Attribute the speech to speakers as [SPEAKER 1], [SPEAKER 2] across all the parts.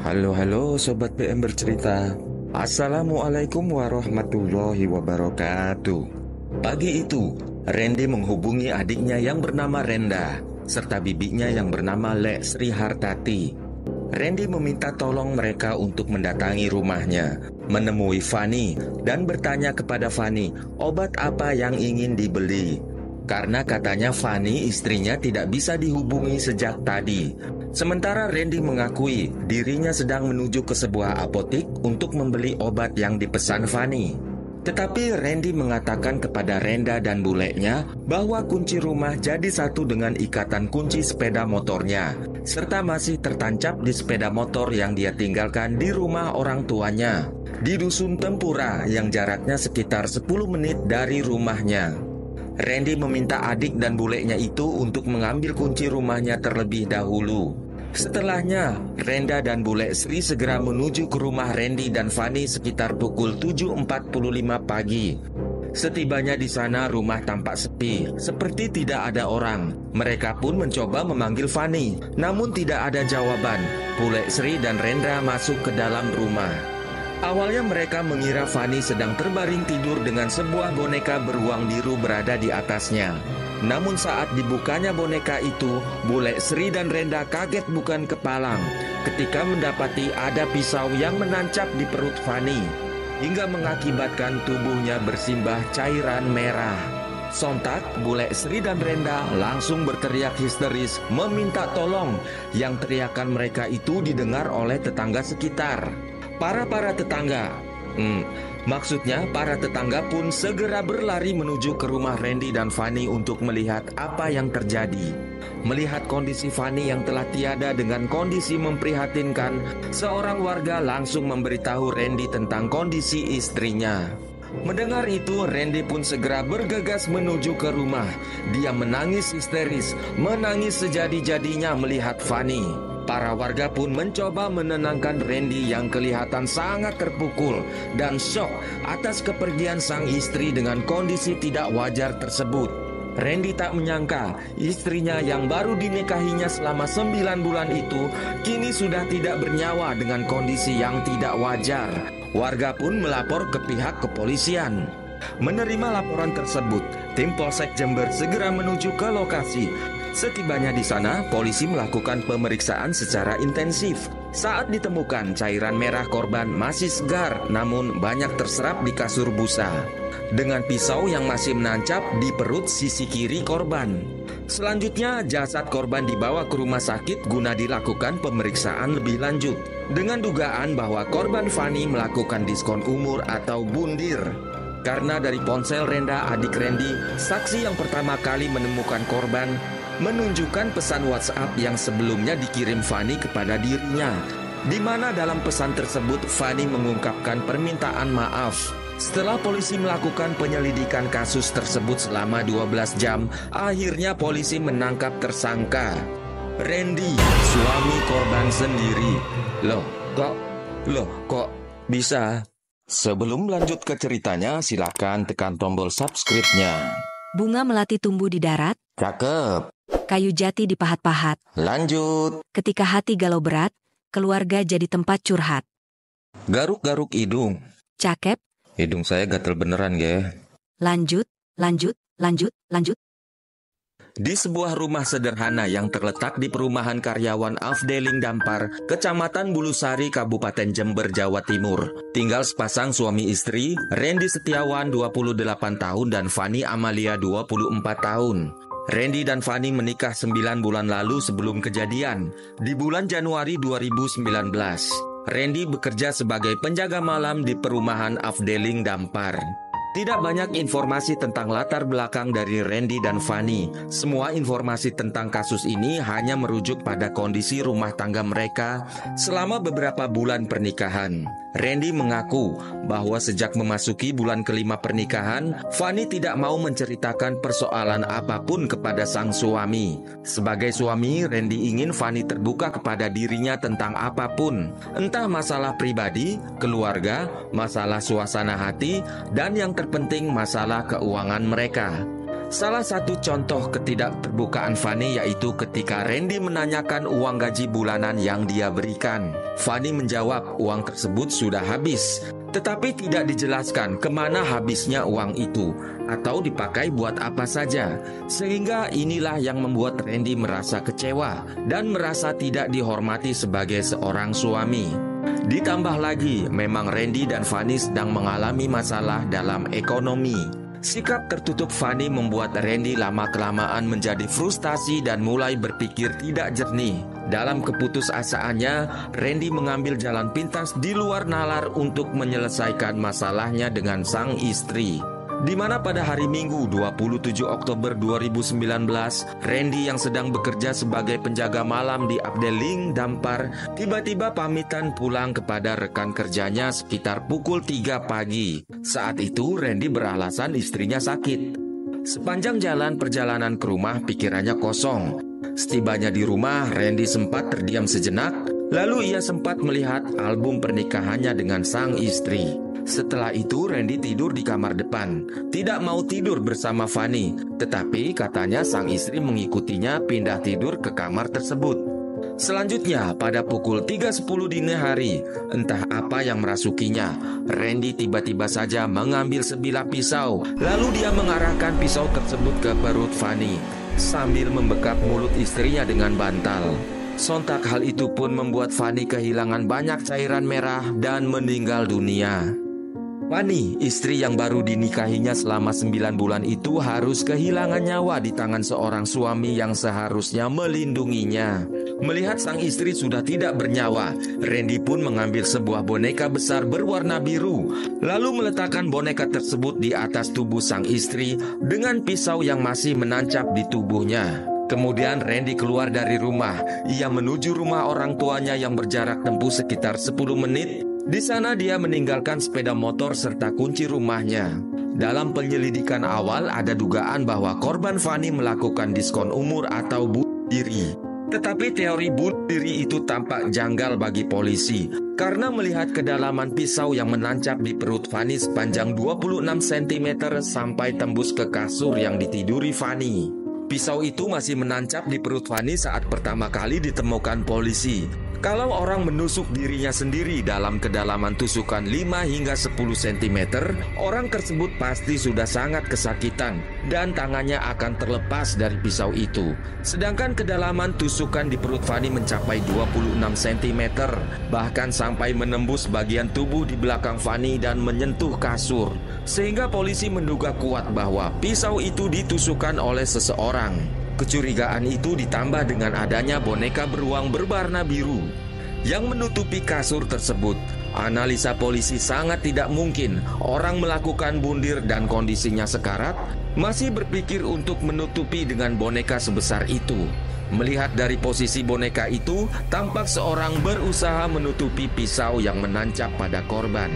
[SPEAKER 1] Halo Sobat BM bercerita. Assalamualaikum warahmatullahi wabarakatuh. Pagi itu, Randy menghubungi adiknya yang bernama Renda serta bibinya yang bernama Lek Sri Hartati. Randy meminta tolong mereka untuk mendatangi rumahnya, menemui Fani dan bertanya kepada Fani obat apa yang ingin dibeli. Karena katanya Fani istrinya tidak bisa dihubungi sejak tadi. Sementara Randy mengakui dirinya sedang menuju ke sebuah apotik untuk membeli obat yang dipesan Fani. Tetapi Randy mengatakan kepada Renda dan buleknya bahwa kunci rumah jadi satu dengan ikatan kunci sepeda motornya, serta masih tertancap di sepeda motor yang dia tinggalkan di rumah orang tuanya, di Dusun Tempura yang jaraknya sekitar 10 menit dari rumahnya. Randy meminta adik dan buleknya itu untuk mengambil kunci rumahnya terlebih dahulu. Setelahnya, Renda dan Bulek Sri segera menuju ke rumah Randy dan Fani sekitar pukul 7.45 pagi. Setibanya di sana, rumah tampak sepi, seperti tidak ada orang. Mereka pun mencoba memanggil Fani, namun tidak ada jawaban. Bulek Sri dan Rendra masuk ke dalam rumah. Awalnya mereka mengira Fani sedang terbaring tidur dengan sebuah boneka beruang biru berada di atasnya. Namun saat dibukanya boneka itu, Bulek Sri dan Renda kaget bukan kepalang ketika mendapati ada pisau yang menancap di perut Fani, hingga mengakibatkan tubuhnya bersimbah cairan merah. Sontak, Bulek Sri dan Renda langsung berteriak histeris meminta tolong, yang teriakan mereka itu didengar oleh tetangga sekitar. Para tetangga pun segera berlari menuju ke rumah Randy dan Fani untuk melihat apa yang terjadi. Melihat kondisi Fani yang telah tiada dengan kondisi memprihatinkan, seorang warga langsung memberitahu Randy tentang kondisi istrinya. Mendengar itu, Randy pun segera bergegas menuju ke rumah. Dia menangis histeris, menangis sejadi-jadinya melihat Fani. Para warga pun mencoba menenangkan Randy yang kelihatan sangat terpukul dan syok atas kepergian sang istri dengan kondisi tidak wajar tersebut. Randy tak menyangka istrinya yang baru dinikahinya selama 9 bulan itu kini sudah tidak bernyawa dengan kondisi yang tidak wajar. Warga pun melapor ke pihak kepolisian. Menerima laporan tersebut, tim Polsek Jember segera menuju ke lokasi. Setibanya di sana, polisi melakukan pemeriksaan secara intensif. Saat ditemukan, cairan merah korban masih segar, namun banyak terserap di kasur busa, dengan pisau yang masih menancap di perut sisi kiri korban. Selanjutnya, jasad korban dibawa ke rumah sakit guna dilakukan pemeriksaan lebih lanjut, dengan dugaan bahwa korban Fani melakukan diskon umur atau bundir. Karena dari ponsel Renda, adik Randy, saksi yang pertama kali menemukan korban, menunjukkan pesan WhatsApp yang sebelumnya dikirim Fani kepada dirinya, di mana dalam pesan tersebut Fani mengungkapkan permintaan maaf. Setelah polisi melakukan penyelidikan kasus tersebut selama 12 jam, akhirnya polisi menangkap tersangka Randy, suami korban sendiri. Loh, kok bisa? Sebelum lanjut ke ceritanya, silakan tekan tombol subscribe-nya.
[SPEAKER 2] Bunga melati tumbuh di darat.
[SPEAKER 1] Cakep.
[SPEAKER 2] Kayu jati dipahat-pahat.
[SPEAKER 1] Lanjut.
[SPEAKER 2] Ketika hati galau berat, keluarga jadi tempat curhat.
[SPEAKER 1] Garuk-garuk hidung.
[SPEAKER 2] Cakep.
[SPEAKER 1] Hidung saya gatel beneran, ge.
[SPEAKER 2] Lanjut.
[SPEAKER 1] Di sebuah rumah sederhana yang terletak di perumahan karyawan Afdeling Dampar, Kecamatan Bulusari, Kabupaten Jember, Jawa Timur, tinggal sepasang suami istri, Randy Setiawan 28 tahun dan Fani Amalia 24 tahun. Randy dan Fani menikah 9 bulan lalu sebelum kejadian, di bulan Januari 2019. Randy bekerja sebagai penjaga malam di perumahan Afdeling Dampar. Tidak banyak informasi tentang latar belakang dari Randy dan Fani. Semua informasi tentang kasus ini hanya merujuk pada kondisi rumah tangga mereka selama beberapa bulan pernikahan. Randy mengaku bahwa sejak memasuki bulan kelima pernikahan, Fani tidak mau menceritakan persoalan apapun kepada sang suami. Sebagai suami, Randy ingin Fani terbuka kepada dirinya tentang apapun, entah masalah pribadi, keluarga, masalah suasana hati, dan yang terpenting masalah keuangan mereka. Salah satu contoh ketidakterbukaan Fanny yaitu ketika Randy menanyakan uang gaji bulanan yang dia berikan. Fanny menjawab uang tersebut sudah habis, tetapi tidak dijelaskan kemana habisnya uang itu atau dipakai buat apa saja. Sehingga inilah yang membuat Randy merasa kecewa dan merasa tidak dihormati sebagai seorang suami. Ditambah lagi, memang Randy dan Fanny sedang mengalami masalah dalam ekonomi. Sikap tertutup Fanny membuat Randy lama-kelamaan menjadi frustasi dan mulai berpikir tidak jernih. Dalam keputusasaannya, Randy mengambil jalan pintas di luar nalar untuk menyelesaikan masalahnya dengan sang istri. Di mana pada hari Minggu 27 Oktober 2019, Randy yang sedang bekerja sebagai penjaga malam di Abdeling, Dampar, tiba-tiba pamitan pulang kepada rekan kerjanya sekitar pukul 3 pagi. Saat itu Randy beralasan istrinya sakit. Sepanjang jalan perjalanan ke rumah, pikirannya kosong. Setibanya di rumah, Randy sempat terdiam sejenak, lalu ia sempat melihat album pernikahannya dengan sang istri. Setelah itu Randy tidur di kamar depan. Tidak mau tidur bersama Fanny, tetapi katanya sang istri mengikutinya pindah tidur ke kamar tersebut. Selanjutnya pada pukul 3.10 dini hari, entah apa yang merasukinya, Randy tiba-tiba saja mengambil sebilah pisau. Lalu dia mengarahkan pisau tersebut ke perut Fanny sambil membekap mulut istrinya dengan bantal. Sontak hal itu pun membuat Fanny kehilangan banyak cairan merah dan meninggal dunia. Fanny, istri yang baru dinikahinya selama 9 bulan itu harus kehilangan nyawa di tangan seorang suami yang seharusnya melindunginya. Melihat sang istri sudah tidak bernyawa, Randy pun mengambil sebuah boneka besar berwarna biru, lalu meletakkan boneka tersebut di atas tubuh sang istri dengan pisau yang masih menancap di tubuhnya. Kemudian Randy keluar dari rumah. Ia menuju rumah orang tuanya yang berjarak tempuh sekitar 10 menit. Di sana dia meninggalkan sepeda motor serta kunci rumahnya. Dalam penyelidikan awal ada dugaan bahwa korban Fanny melakukan diskon umur atau bunuh diri. Tetapi teori bunuh diri itu tampak janggal bagi polisi karena melihat kedalaman pisau yang menancap di perut Fanny sepanjang 26 cm sampai tembus ke kasur yang ditiduri Fanny. Pisau itu masih menancap di perut Fanny saat pertama kali ditemukan polisi. Kalau orang menusuk dirinya sendiri dalam kedalaman tusukan 5 hingga 10 cm, orang tersebut pasti sudah sangat kesakitan dan tangannya akan terlepas dari pisau itu. Sedangkan kedalaman tusukan di perut Fanny mencapai 26 cm, bahkan sampai menembus bagian tubuh di belakang Fanny dan menyentuh kasur. Sehingga polisi menduga kuat bahwa pisau itu ditusukkan oleh seseorang. Kecurigaan itu ditambah dengan adanya boneka beruang berwarna biru yang menutupi kasur tersebut. Analisa polisi sangat tidak mungkin orang melakukan bundir dan kondisinya sekarat masih berpikir untuk menutupi dengan boneka sebesar itu. Melihat dari posisi boneka itu, tampak seorang berusaha menutupi pisau yang menancap pada korban.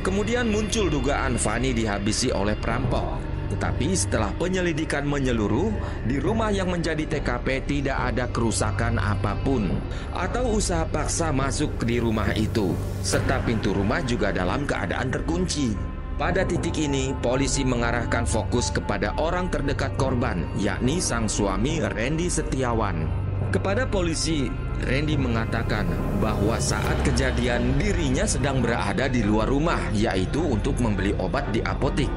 [SPEAKER 1] Kemudian muncul dugaan Fanny dihabisi oleh perampok. Tetapi setelah penyelidikan menyeluruh, di rumah yang menjadi TKP tidak ada kerusakan apapun atau usaha paksa masuk di rumah itu, serta pintu rumah juga dalam keadaan terkunci. Pada titik ini, polisi mengarahkan fokus kepada orang terdekat korban, yakni sang suami Randy Setiawan. Kepada polisi, Randy mengatakan bahwa saat kejadian dirinya sedang berada di luar rumah, yaitu untuk membeli obat di apotik.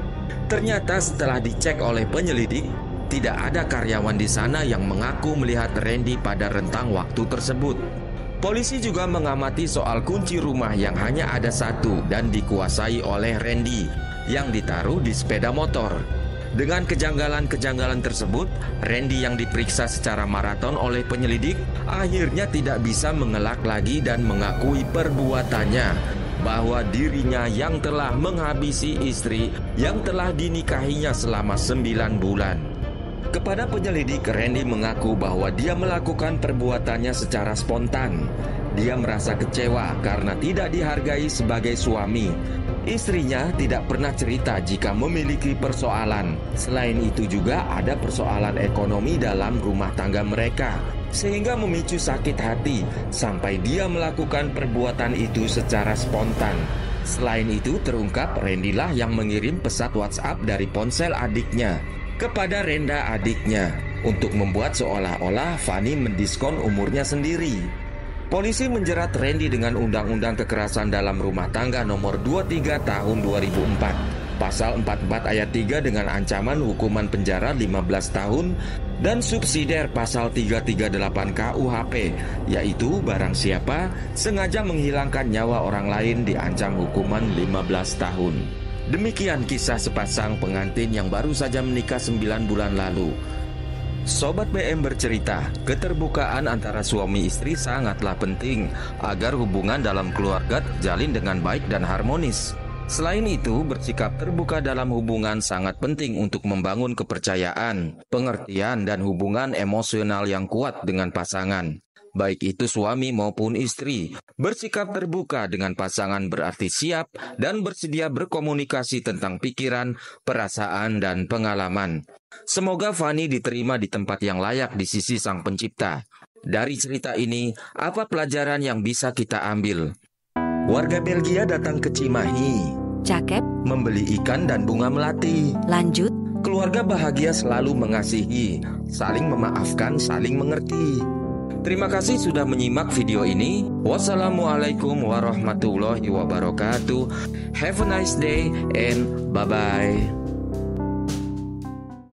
[SPEAKER 1] Ternyata setelah dicek oleh penyelidik, tidak ada karyawan di sana yang mengaku melihat Randy pada rentang waktu tersebut. Polisi juga mengamati soal kunci rumah yang hanya ada satu dan dikuasai oleh Randy yang ditaruh di sepeda motor. Dengan kejanggalan-kejanggalan tersebut, Randy yang diperiksa secara maraton oleh penyelidik akhirnya tidak bisa mengelak lagi dan mengakui perbuatannya, bahwa dirinya yang telah menghabisi istri yang telah dinikahinya selama 9 bulan. Kepada penyelidik, Randy mengaku bahwa dia melakukan perbuatannya secara spontan. Dia merasa kecewa karena tidak dihargai sebagai suami. Istrinya tidak pernah cerita jika memiliki persoalan. Selain itu juga ada persoalan ekonomi dalam rumah tangga mereka, sehingga memicu sakit hati sampai dia melakukan perbuatan itu secara spontan. Selain itu terungkap Randy lah yang mengirim pesan WhatsApp dari ponsel adiknya. kepada Renda adiknya untuk membuat seolah-olah Fani mendiskon umurnya sendiri. Polisi menjerat Randy dengan Undang-Undang Kekerasan dalam Rumah Tangga nomor 23 tahun 2004. Pasal 44 ayat 3 dengan ancaman hukuman penjara 15 tahun dan subsidiar pasal 338 KUHP, yaitu barang siapa sengaja menghilangkan nyawa orang lain diancam hukuman 15 tahun. Demikian kisah sepasang pengantin yang baru saja menikah 9 bulan lalu. Sobat BM bercerita, keterbukaan antara suami istri sangatlah penting agar hubungan dalam keluarga terjalin dengan baik dan harmonis. Selain itu, bersikap terbuka dalam hubungan sangat penting untuk membangun kepercayaan, pengertian, dan hubungan emosional yang kuat dengan pasangan. Baik itu suami maupun istri, bersikap terbuka dengan pasangan berarti siap dan bersedia berkomunikasi tentang pikiran, perasaan, dan pengalaman. Semoga Fani diterima di tempat yang layak di sisi Sang Pencipta. Dari cerita ini, apa pelajaran yang bisa kita ambil? Warga Belgia datang ke Cimahi,
[SPEAKER 2] Cakep,
[SPEAKER 1] membeli ikan dan bunga melati.
[SPEAKER 2] lanjut.
[SPEAKER 1] Keluarga bahagia selalu mengasihi, saling memaafkan, saling mengerti. Terima kasih sudah menyimak video ini. Wassalamualaikum warahmatullahi wabarakatuh. Have a nice day and bye-bye.